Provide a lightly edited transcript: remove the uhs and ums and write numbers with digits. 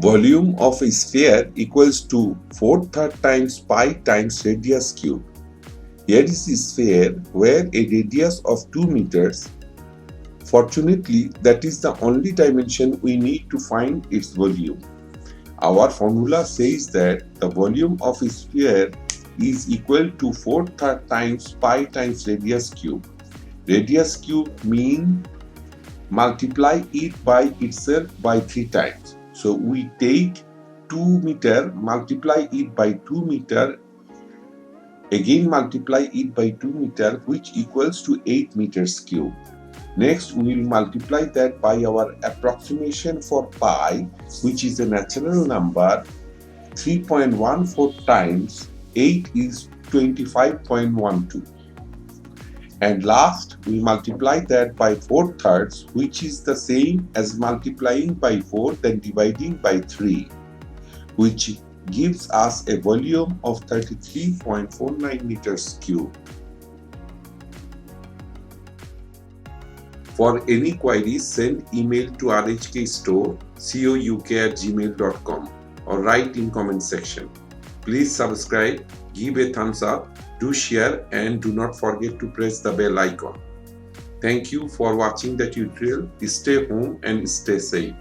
Volume of a sphere equals to 4/3 times pi times radius cube. Here is a sphere where a radius of 2 meters. Fortunately, that is the only dimension we need to find its volume. Our formula says that the volume of a sphere is equal to 4/3 times pi times radius cube. Radius cube means multiply it by itself by 3 times. So we take 2 meter, multiply it by 2 meter, again multiply it by 2 meter, which equals to 8 meters cube. Next, we will multiply that by our approximation for pi, which is a natural number. 3.14 times 8 is 25.12. And last, we multiply that by 4/3, which is the same as multiplying by 4 then dividing by 3, which gives us a volume of 33.49 meters cube. For any queries, send email to rhkstore@gmail.com or write in comment section. Please subscribe, give a thumbs up, do share, and do not forget to press the bell icon. Thank you for watching the tutorial. Stay home and stay safe.